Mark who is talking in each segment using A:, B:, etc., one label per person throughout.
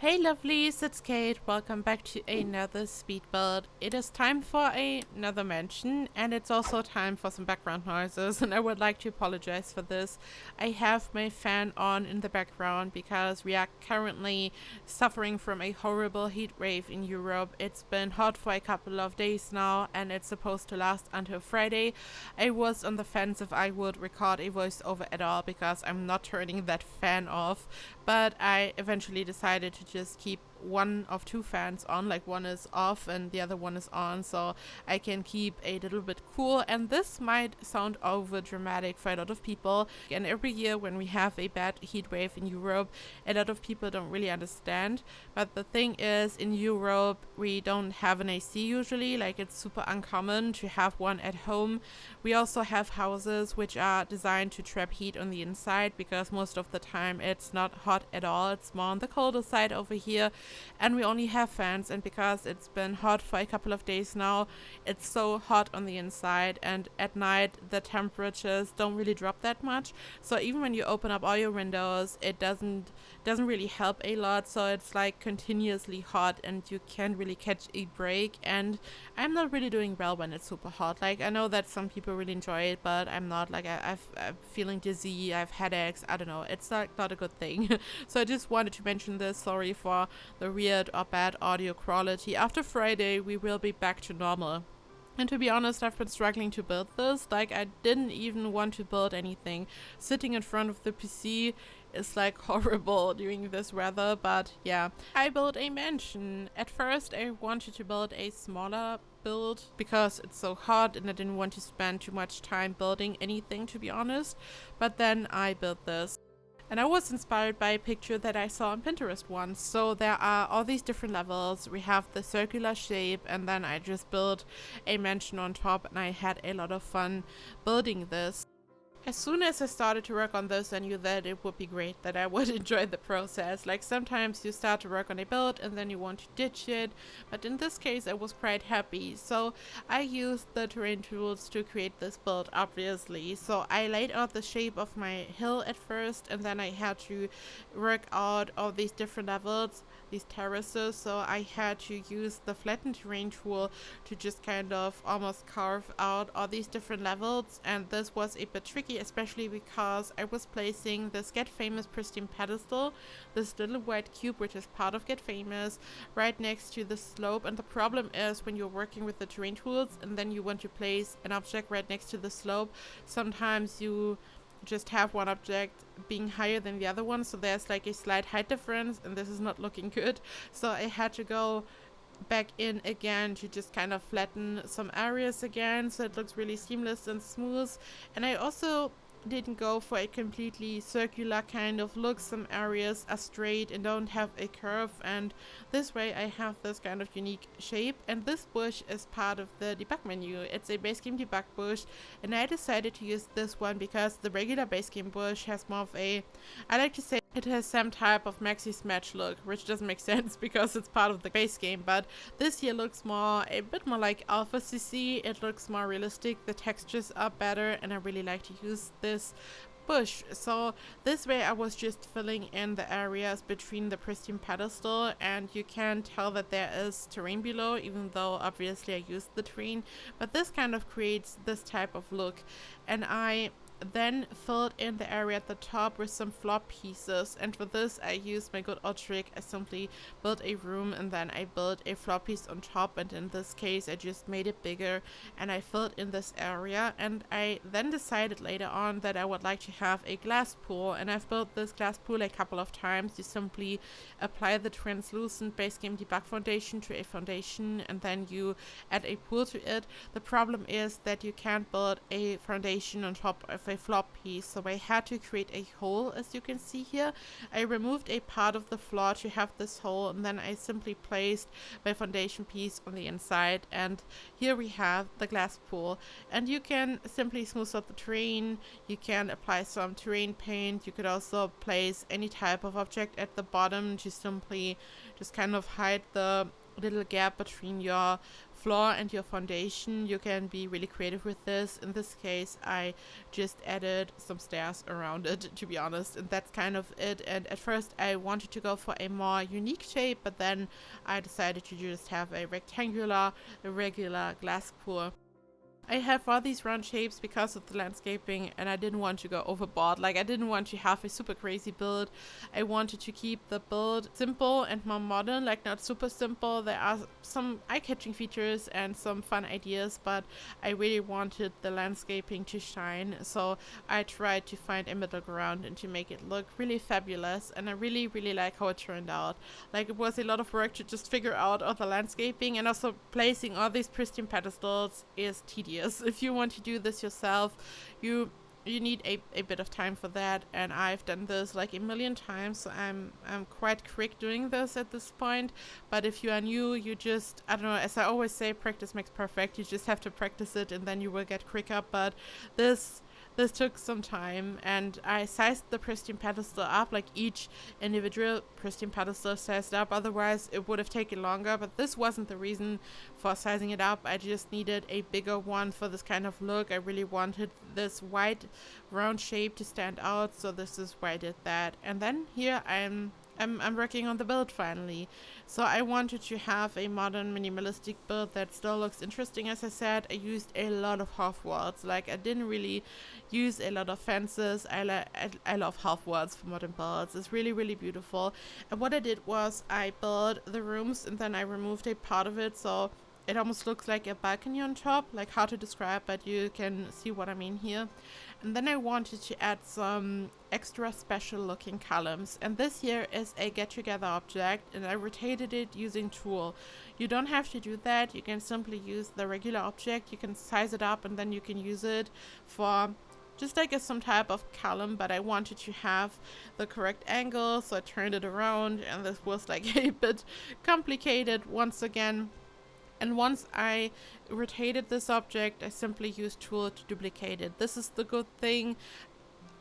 A: Hey lovelies, it's Kate. Welcome back to another speed build. It is time for another mansion, and it's also time for some background noises, and I would like to apologize for this. I have my fan on in the background because we are currently suffering from a horrible heat wave in Europe. It's been hot for a couple of days now, and it's supposed to last until Friday. I was on the fence if I would record a voiceover at all because I'm not turning that fan off, but I eventually decided to just keep one of two fans on, like one is off and the other one is on, so I can keep a little bit cool. And this might sound over dramatic for a lot of people, and every year when we have a bad heat wave in Europe, a lot of people don't really understand. But the thing is, in Europe we don't have an AC usually, like it's super uncommon to have one at home. We also have houses which are designed to trap heat on the inside because most of the time it's not hot at all, it's more on the colder side over here, and we only have fans. And because it's been hot for a couple of days now, it's so hot on the inside, and at night the temperatures don't really drop that much, so even when you open up all your windows it doesn't really help a lot. So it's like continuously hot and you can't really catch a break, and I'm not really doing well when it's super hot. Like, I know that some people really enjoy it, but I'm not. Like, I'm feeling dizzy, I have headaches, I don't know, it's not a good thing. So I just wanted to mention this. Sorry for the weird or bad audio quality. After Friday we will be back to normal. And to be honest, I've been struggling to build this. Like, I didn't even want to build anything. Sitting in front of the PC is like horrible during this weather, but yeah. I built a mansion. At first I wanted to build a smaller build because it's so hot and I didn't want to spend too much time building anything, to be honest. But then I built this. And I was inspired by a picture that I saw on Pinterest once. So there are all these different levels. We have the circular shape, and then I just built a mansion on top, and I had a lot of fun building this. As soon as I started to work on this, I knew that it would be great, that I would enjoy the process. Like, sometimes you start to work on a build and then you want to ditch it, but in this case I was quite happy. So I used the terrain tools to create this build, obviously. So I laid out the shape of my hill at first, and then I had to work out all these different levels, these terraces. So I had to use the flattened terrain tool to just kind of almost carve out all these different levels, and this was a bit tricky, especially because I was placing this Get Famous pristine pedestal, this little white cube which is part of Get Famous, right next to the slope. And the problem is, when you're working with the terrain tools and then you want to place an object right next to the slope, sometimes you just have one object being higher than the other one, so there's like a slight height difference, and this is not looking good. So I had to go back in again to just kind of flatten some areas again so it looks really seamless and smooth. And I also didn't go for a completely circular kind of look. Some areas are straight and don't have a curve, and this way I have this kind of unique shape. And this bush is part of the debug menu. It's a base game debug bush, and I decided to use this one because the regular base game bush has more of a, I like to say, it has some type of maxi match look, which doesn't make sense because it's part of the base game, but this here looks a bit more like Alpha CC. It looks more realistic, the textures are better, and I really like to use this bush. So this way I was just filling in the areas between the pristine pedestal, and you can tell that there is terrain below, even though obviously I used the terrain, but this kind of creates this type of look. And I then filled in the area at the top with some floor pieces, and for this I used my good old trick. I simply built a room and then I built a floor piece on top, and in this case I just made it bigger and I filled in this area. And I then decided later on that I would like to have a glass pool, and I've built this glass pool a couple of times. You simply apply the translucent base game debug foundation to a foundation and then you add a pool to it. The problem is that you can't build a foundation on top of a floor piece, so I had to create a hole. As you can see here, I removed a part of the floor to have this hole, and then I simply placed my foundation piece on the inside, and here we have the glass pool. And you can simply smooth out the terrain, you can apply some terrain paint, you could also place any type of object at the bottom to simply just kind of hide the little gap between your floor and your foundation, you can be really creative with this. In this case, I just added some stairs around it, to be honest, and that's kind of it. And at first I wanted to go for a more unique shape, but then I decided to just have a regular glass pour. I have all these round shapes because of the landscaping, and I didn't want to go overboard. Like, I didn't want to have a super crazy build. I wanted to keep the build simple and more modern, like not super simple. There are some eye-catching features and some fun ideas, but I really wanted the landscaping to shine. So I tried to find a middle ground and to make it look really fabulous, and I really, really like how it turned out. Like, it was a lot of work to just figure out all the landscaping, and also placing all these pristine pedestals is tedious. If you want to do this yourself, you need a bit of time for that, and I've done this like a million times, so I'm quite quick doing this at this point. But if you are new, you just, I don't know, as I always say, practice makes perfect. You just have to practice it, and then you will get quicker. But this took some time, and I sized the pristine pedestal up, like each individual pristine pedestal sized up. Otherwise, it would have taken longer, but this wasn't the reason for sizing it up. I just needed a bigger one for this kind of look. I really wanted this white round shape to stand out, so this is why I did that. And then here I'm working on the build finally. So I wanted to have a modern minimalistic build that still looks interesting. As I said, I used a lot of half walls. Like, I didn't really use a lot of fences. I love half walls for modern builds. It's really, really beautiful. And what I did was I built the rooms, and then I removed a part of it, so it almost looks like a balcony on top. Like, hard to describe, but you can see what I mean here. And then I wanted to add some extra special looking columns, and this here is a get together object, and I rotated it using tool. You don't have to do that. You can simply use the regular object. You can size it up, and then you can use it for just like some type of column, but I wanted to have the correct angle, so I turned it around, and this was like a bit complicated once again. And once I rotated this object, I simply used tool to duplicate it. This is the good thing.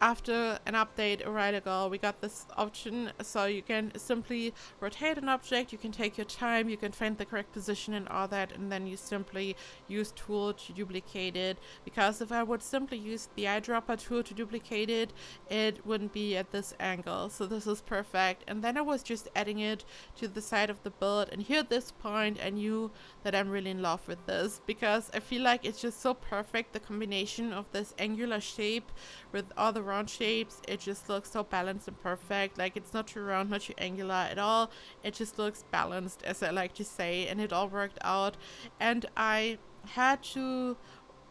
A: After an update a while ago, we got this option, so you can simply rotate an object. You can take your time, you can find the correct position and all that, and then you simply use tool to duplicate it. Because if I would simply use the eyedropper tool to duplicate it, it wouldn't be at this angle. So this is perfect. And then I was just adding it to the side of the build, and here at this point I knew that I'm really in love with this, because I feel like it's just so perfect, the combination of this angular shape with all the round shapes. It just looks so balanced and perfect. Like, it's not too round, not too angular at all. It just looks balanced, as I like to say, and it all worked out. And I had to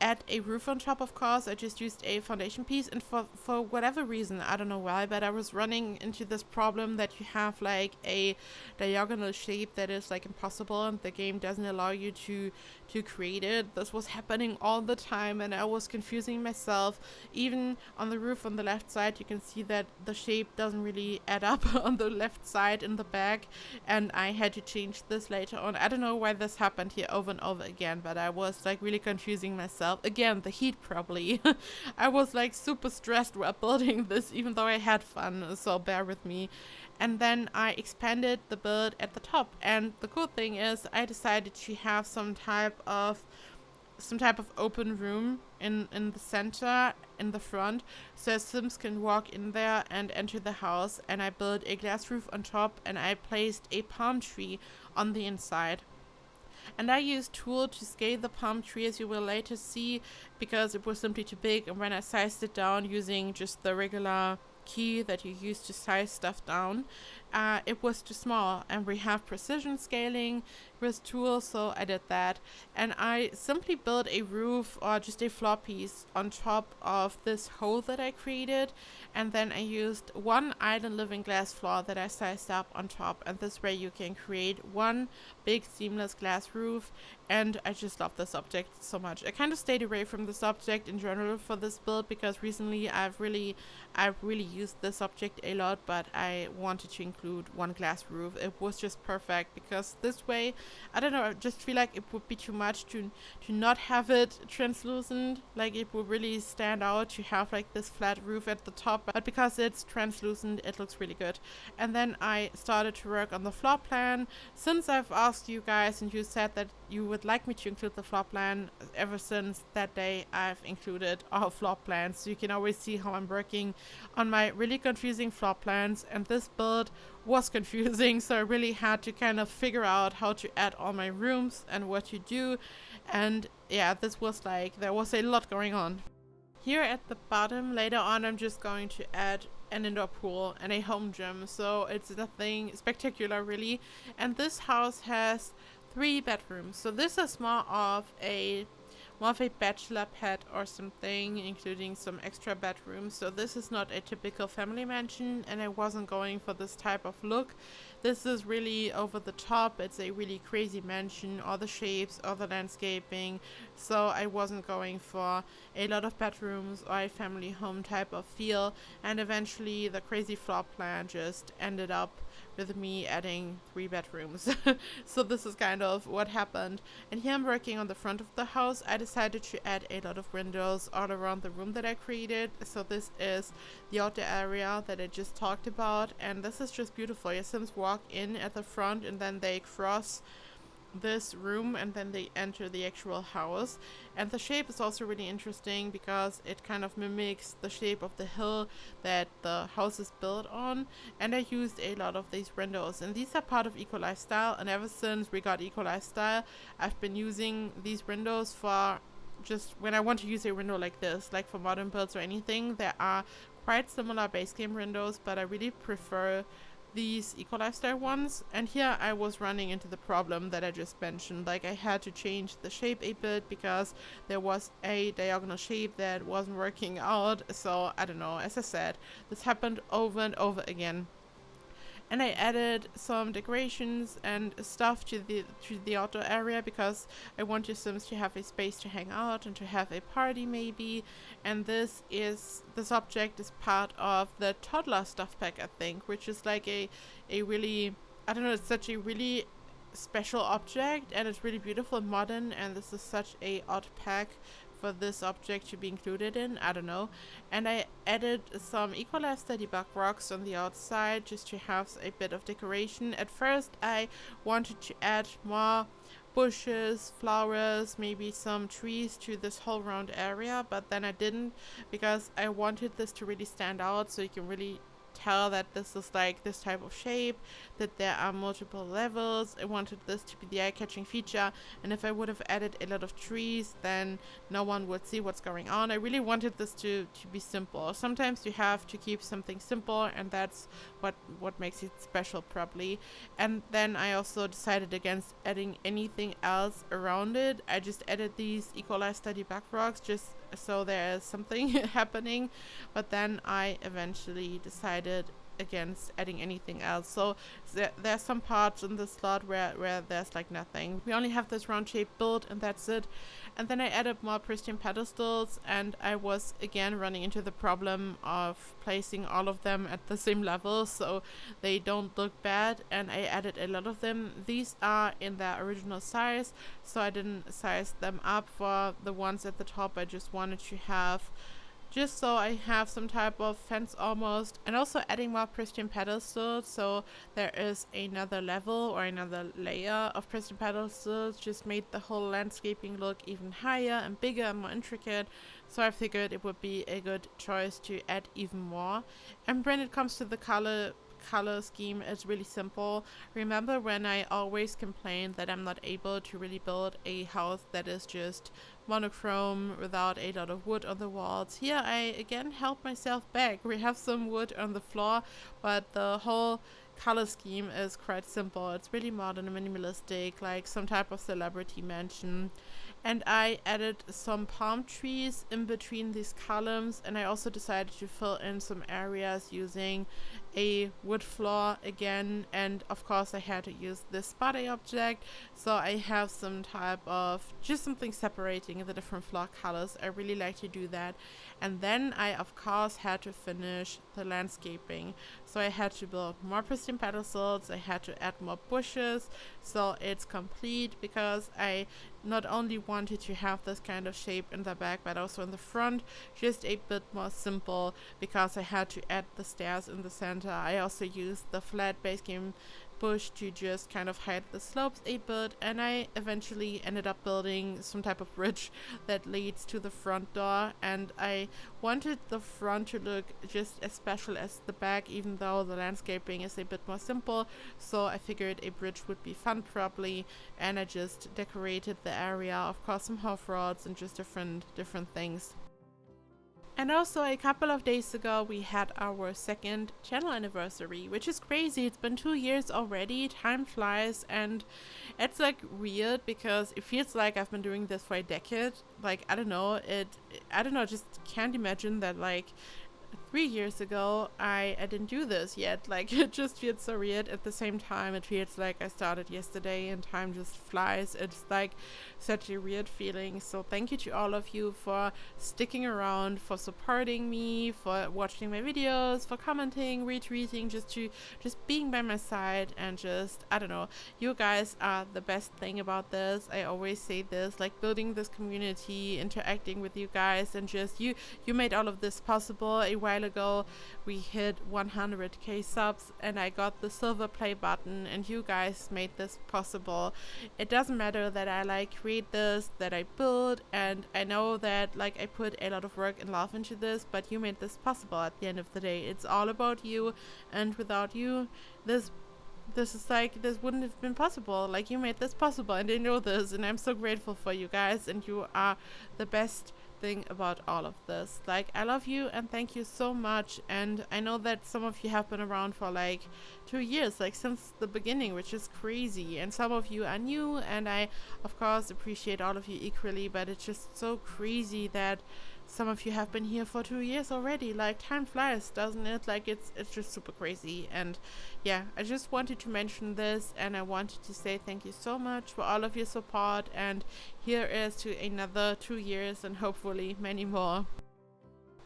A: add a roof on top, of course. I just used a foundation piece, and for whatever reason, I don't know why, but I was running into this problem that you have like a diagonal shape that is like impossible, and the game doesn't allow you to create it. This was happening all the time, and I was confusing myself. Even on the roof on the left side, you can see that the shape doesn't really add up on the left side in the back, and I had to change this later on. I don't know why this happened here over and over again, but I was like really confusing myself. Again, the heat probably. I was like super stressed while building this, even though I had fun, so bear with me. And then I expanded the build at the top, and the cool thing is I decided to have some type of open room in the center, in the front, so Sims can walk in there and enter the house. And I built a glass roof on top, and I placed a palm tree on the inside. And I used tool to scale the palm tree, as you will later see, because it was simply too big. And when I sized it down using just the regular key that you use to size stuff down, it was too small, and we have precision scaling with tools, so I did that. And I simply built a roof, or just a floor piece, on top of this hole that I created, and then I used one island living glass floor that I sized up on top, and this way you can create one big seamless glass roof. And I just love this object so much. I kind of stayed away from this object in general for this build, because recently I've really used this object a lot, but I wanted to include include one glass roof. It was just perfect because this way, I don't know, I just feel like it would be too much to not have it translucent. Like it would really stand out to have like this flat roof at the top, but because it's translucent, it looks really good. And then I started to work on the floor plan. Since I've asked you guys and you said that you would like me to include the floor plan, ever since that day I've included all floor plans, so you can always see how I'm working on my really confusing floor plans. And this build was confusing, so I really had to kind of figure out how to add all my rooms and what to do. And yeah, this was like, there was a lot going on. Here at the bottom, later on, I'm just going to add an indoor pool and a home gym, so it's nothing spectacular really. And this house has 3 bedrooms, so this is more of a bachelor pad or something, including some extra bedrooms. So this is not a typical family mansion, and I wasn't going for this type of look. This is really over the top. It's a really crazy mansion, all the shapes, all the landscaping. So I wasn't going for a lot of bedrooms or a family home type of feel. And eventually the crazy floor plan just ended up with me adding 3 bedrooms. So this is kind of what happened. And here I'm working on the front of the house. I decided to add a lot of windows all around the room that I created. So this is the outdoor area that I just talked about, and this is just beautiful. Your Sims walk in at the front and then they cross this room and then they enter the actual house. And the shape is also really interesting because it kind of mimics the shape of the hill that the house is built on. And I used a lot of these windows, and these are part of Eco Lifestyle, and ever since we got Eco Lifestyle I've been using these windows for just when I want to use a window like this, like for modern builds or anything. There are quite similar base game windows, but I really prefer these Eco Lifestyle ones. And here I was running into the problem that I just mentioned. Like I had to change the shape a bit because there was a diagonal shape that wasn't working out. So I don't know, as I said, this happened over and over again. And I added some decorations and stuff to the outdoor area because I want your Sims to have a space to hang out and to have a party maybe. And this object is part of the toddler stuff pack, I think, which is like a really, I don't know, it's such a really special object, and it's really beautiful and modern, and this is such a odd pack for this object to be included in, I don't know. And I added some Eco Lifestyle debug rocks on the outside just to have a bit of decoration. At first I wanted to add more bushes, flowers, maybe some trees to this whole round area, but then I didn't, because I wanted this to really stand out, so you can really tell that this is like this type of shape, that there are multiple levels. I wanted this to be the eye-catching feature, and if I would have added a lot of trees, then no one would see what's going on. I really wanted this to be simple. Sometimes you have to keep something simple, and that's what makes it special probably. And then I also decided against adding anything else around it. I just added these Eco Lifestyle debug rocks just so there is something happening, but then I eventually decided against adding anything else. So there's some parts in the slot where there's like nothing. We only have this round shape built and that's it. And then I added more pristine pedestals, and I was again running into the problem of placing all of them at the same level so they don't look bad, and I added a lot of them. These are in their original size, so I didn't size them up for the ones at the top. I just wanted to have just so I have some type of fence almost, and also adding more pristine pedestals, so there is another level or another layer of pristine pedestals, just made the whole landscaping look even higher and bigger and more intricate. So I figured it would be a good choice to add even more. And when it comes to the color scheme, is really simple. Remember when I always complained that I'm not able to really build a house that is just monochrome without a lot of wood on the walls? Here I again held myself back. We have some wood on the floor, but the whole color scheme is quite simple. It's really modern and minimalistic, like some type of celebrity mansion. And I added some palm trees in between these columns, and I also decided to fill in some areas using a wood floor again. And of course I had to use this body object, so I have some type of just something separating the different floor colors. I really like to do that. And then I of course had to finish the landscaping. So I had to build more pristine pedestals, I had to add more bushes, so it's complete, because I not only wanted to have this kind of shape in the back but also in the front, just a bit more simple, because I had to add the stairs in the center. I also used the flat base game bush to just kind of hide the slopes a bit, and I eventually ended up building some type of bridge that leads to the front door, and I wanted the front to look just as special as the back, even though the landscaping is a bit more simple. So I figured a bridge would be fun probably, and I just decorated the area, of course some half rods and just different things. And also, a couple of days ago we had our second channel anniversary, which is crazy. It's been 2 years already. Time flies, and it's like weird because it feels like I've been doing this for a decade. Like, I don't know, just can't imagine that like 3 years ago I didn't do this yet. Like, it just feels so weird. At the same time, it feels like I started yesterday and time just flies. It's like such a weird feeling. So thank you to all of you for sticking around, for supporting me, for watching my videos, for commenting, retweeting, just being by my side, and just, I don't know, you guys are the best thing about this. I always say this, like, building this community, interacting with you guys, and just you made all of this possible. A while ago we hit 100k subs and I got the silver play button, and you guys made this possible. It doesn't matter that I like create this, that I build, and I know that like I put a lot of work and love into this, but you made this possible. At the end of the day, it's all about you, and without you, this is like, this wouldn't have been possible. Like, you made this possible, and I know this, and I'm so grateful for you guys, and you are the best thing about all of this. Like, I love you and thank you so much. And I know that some of you have been around for like 2 years, like since the beginning, which is crazy, and some of you are new, and I of course appreciate all of you equally, but it's just so crazy that some of you have been here for 2 years already. Like, time flies, doesn't it? Like, it's just super crazy. And yeah, I just wanted to mention this, and I wanted to say thank you so much for all of your support, and here is to another 2 years and hopefully many more.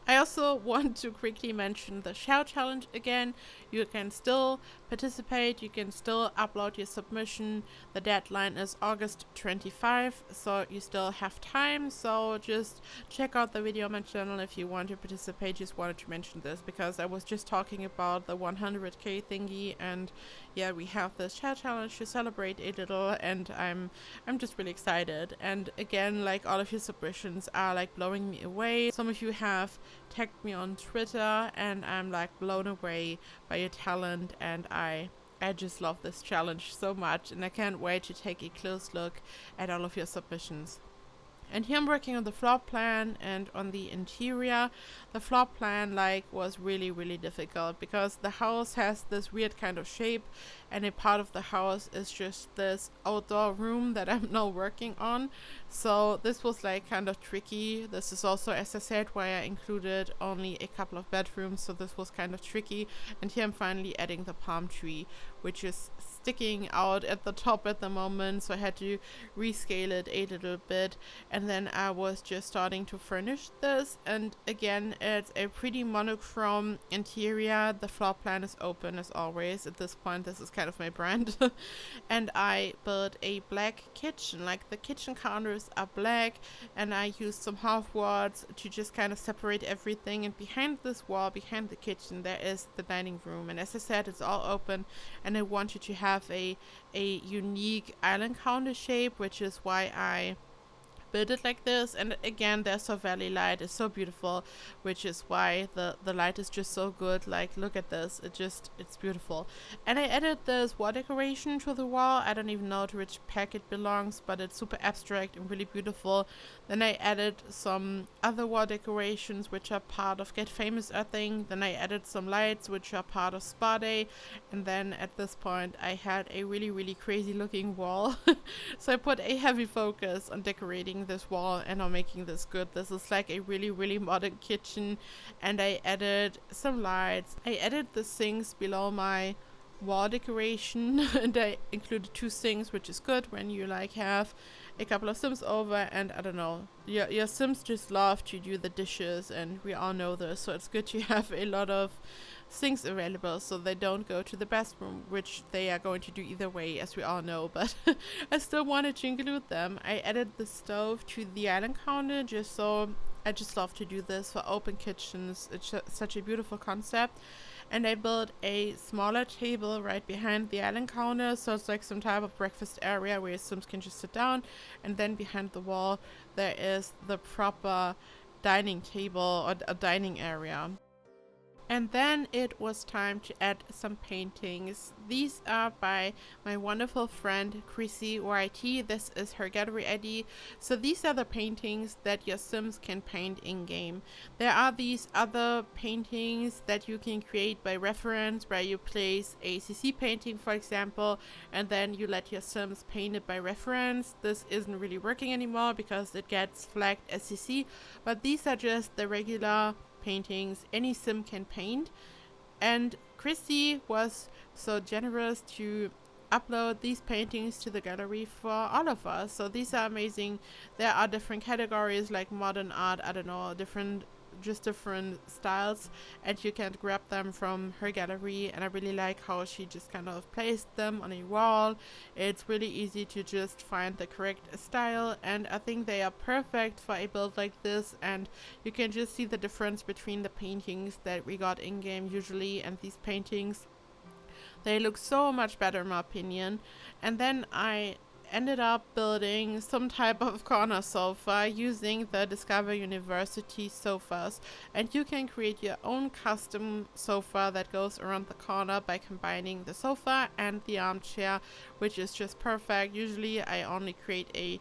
A: I also want to quickly mention the shout challenge again. You can still participate, you can still upload your submission. The deadline is August 25, so you still have time. So just check out the video on my channel if you want to participate. Just wanted to mention this because I was just talking about the 100k thingy, and yeah, we have this shout challenge to celebrate a little, and I'm just really excited. And again, like, all of your submissions are like blowing me away. Some of you have tagged me on Twitter, and I'm like blown away by your talent, and I just love this challenge so much, and I can't wait to take a close look at all of your submissions. And here I'm working on the floor plan and on the interior. The floor plan was really difficult because the house has this weird kind of shape, and a part of the house is just this outdoor room that I'm now working on. So this was kind of tricky. This is also, as I said, why I included only a couple of bedrooms, so this was kind of tricky. And here I'm finally adding the palm tree, which is sticking out at the top at the moment, so I had to rescale it a little bit. And then I was just starting to furnish this, and again, it's a pretty monochrome interior. The floor plan is open as always. At this point, this is kind of my brand. And I built a black kitchen. Like, the kitchen counters are black, and I used some half walls to just kind of separate everything. And behind this wall, behind the kitchen, there is the dining room, and as I said, it's all open, and I wanted to have a unique island counter shape, which is why I build it like this. And again, the Sur Valley light is so beautiful, which is why the light is just so good. Like, look at this, it's beautiful. And I added this wall decoration to the wall. I don't even know to which pack it belongs, but it's super abstract and really beautiful. Then I added some other wall decorations which are part of Get Famous, I think. Then I added some lights which are part of Spa Day, and then at this point I had a really crazy looking wall. So I put a heavy focus on decorating this wall and on making this good. This is like a really modern kitchen, and I added some lights. I added the sinks below my wall decoration and I included 2 sinks, which is good when you have a couple of Sims over, and I don't know, your Sims just love to do the dishes, and we all know this, so it's good to have a lot of sinks available so they don't go to the bathroom, which they are going to do either way, as we all know, but I still wanted to include them. I added the stove to the island counter just so I just love to do this for open kitchens. It's such a beautiful concept. And I built a smaller table right behind the island counter, so it's like some type of breakfast area where Sims can just sit down, and then behind the wall there is the proper dining table or a dining area. And then it was time to add some paintings. These are by my wonderful friend Chrissy YT. This is her gallery ID. So these are the paintings that your Sims can paint in-game. There are these other paintings that you can create by reference, where you place a CC painting, for example, and then you let your Sims paint it by reference. This isn't really working anymore because it gets flagged as CC, but these are just the regular paintings any Sim can paint. And Chrissy was so generous to upload these paintings to the gallery for all of us. So these are amazing. There are different categories like modern art, I don't know, different styles, and you can grab them from her gallery. And I really like how she just kind of placed them on a wall. It's really easy to just find the correct style, and I think they are perfect for a build like this. And you can just see the difference between the paintings that we got in game usually and these paintings. They look so much better in my opinion. And then I ended up building some type of corner sofa using the Discover University sofas, and you can create your own custom sofa that goes around the corner by combining the sofa and the armchair, which is just perfect. Usually I only create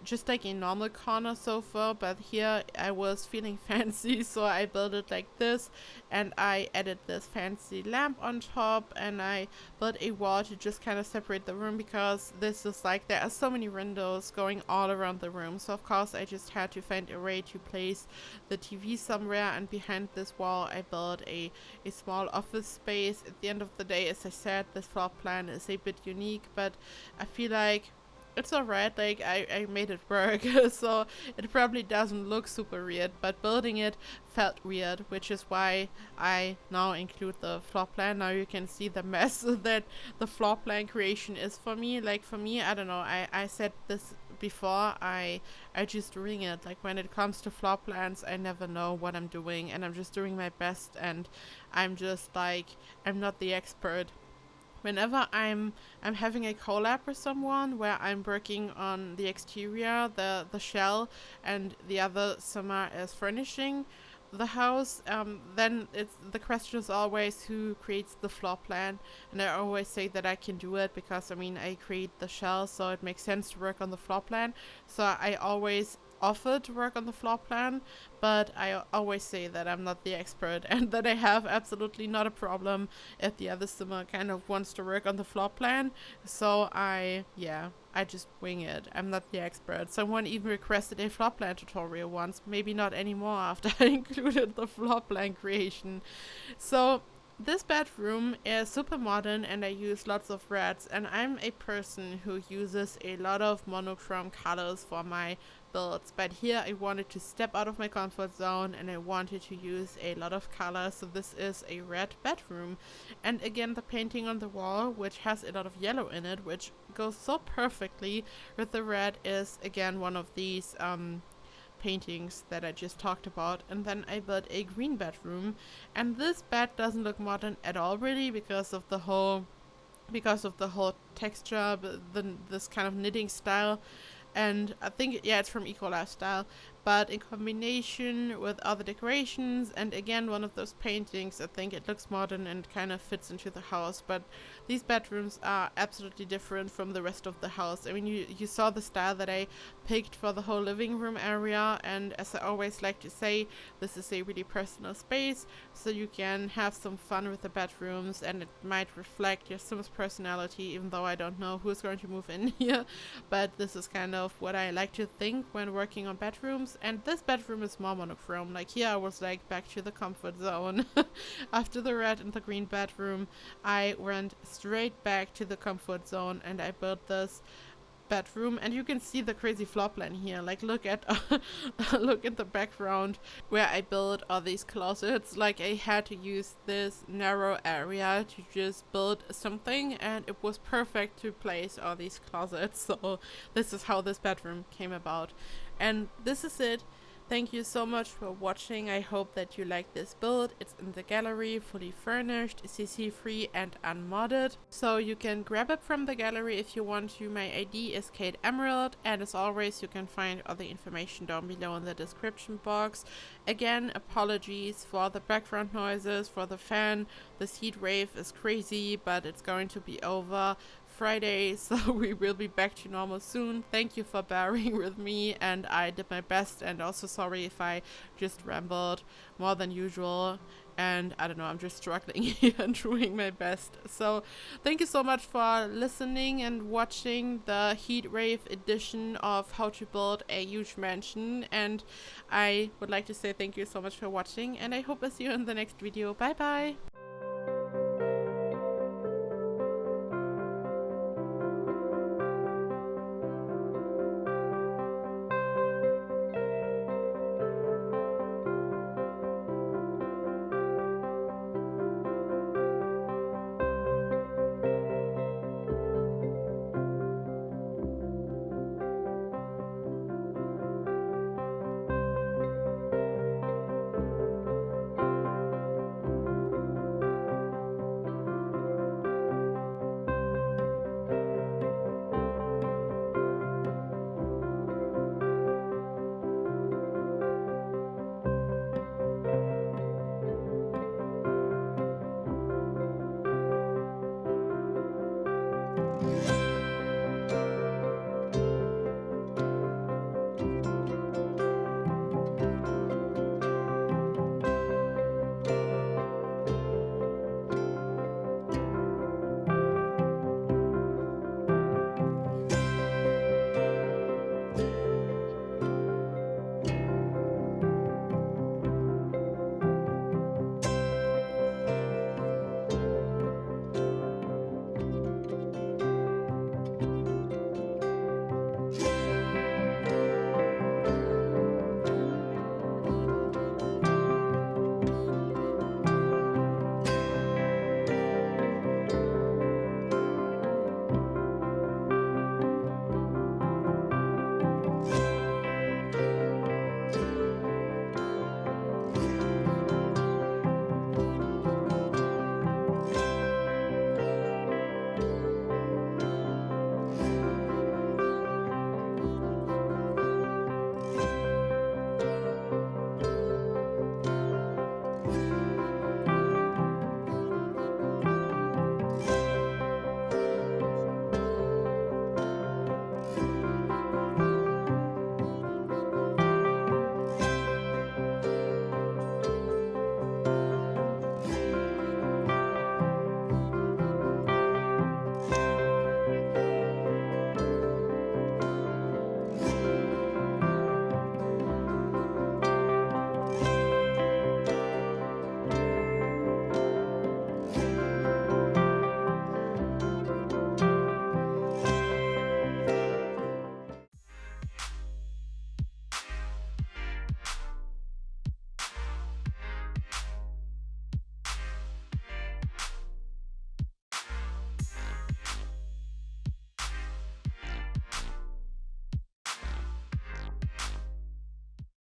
A: just like a normal corner sofa, but here I was feeling fancy, so I built it like this, and I added this fancy lamp on top, and I built a wall to just kind of separate the room, because this is like, there are so many windows going all around the room, so of course I just had to find a way to place the TV somewhere. And behind this wall I built a small office space. At the end of the day, as I said, this floor plan is a bit unique, but I feel like it's alright, like I made it work, so it probably doesn't look super weird, but building it felt weird, which is why I now include the floor plan. Now you can see the mess that the floor plan creation is for me. Like for me, I don't know, I said this before, I just wing it. Like when it comes to floor plans, I never know what I'm doing, and I'm just doing my best, and I'm just like, I'm not the expert. Whenever I'm having a collab with someone where I'm working on the exterior, the shell, and the other Summer is furnishing the house, then the question is always who creates the floor plan. And I always say that I can do it because I create the shell, so it makes sense to work on the floor plan. So I always offer to work on the floor plan, but I always say that I'm not the expert, and that I have absolutely not a problem if the other Simmer kind of wants to work on the floor plan. So I just wing it. I'm not the expert. Someone even requested a floor plan tutorial once, maybe not anymore after I included the floor plan creation. So this bedroom is super modern, and I use lots of reds, and I'm a person who uses a lot of monochrome colors for my builds, but here I wanted to step out of my comfort zone, and I wanted to use a lot of color. So this is a red bedroom, and again the painting on the wall, which has a lot of yellow in it, which goes so perfectly with the red, is again one of these paintings that I just talked about. And then I built a green bedroom, and this bed doesn't look modern at all really because of the whole texture, this kind of knitting style. And I think, it's from Eco Lifestyle, but in combination with other decorations, and again, one of those paintings, I think it looks modern and kind of fits into the house. But these bedrooms are absolutely different from the rest of the house. You saw the style that I picked for the whole living room area, and as I always like to say, this is a really personal space, so you can have some fun with the bedrooms, and it might reflect your Sims personality, even though I don't know who's going to move in here. But this is kind of what I like to think when working on bedrooms. And this bedroom is more monochrome. Like here I was like back to the comfort zone. After the red and the green bedroom, I went straight back to the comfort zone, and I built this bedroom, and you can see the crazy floor plan here. Like, look at look at the background where I built all these closets. Like, I had to use this narrow area to just build something, and it was perfect to place all these closets. So this is how this bedroom came about, and this is it. Thank you so much for watching. I hope that you like this build. It's in the gallery, fully furnished, CC free and unmodded. So you can grab it from the gallery if you want to. My ID is KateEmerald, and as always you can find all the information down below in the description box. Again, apologies for the background noises, for the fan. This heat wave is crazy, but it's going to be over Friday, so we will be back to normal soon. Thank you for bearing with me, and I did my best, and also sorry if I just rambled more than usual, and I don't know, I'm just struggling here and doing my best. So thank you so much for listening and watching the heatwave edition of how to build a huge mansion, and I would like to say thank you so much for watching, and I hope I see you in the next video. Bye bye.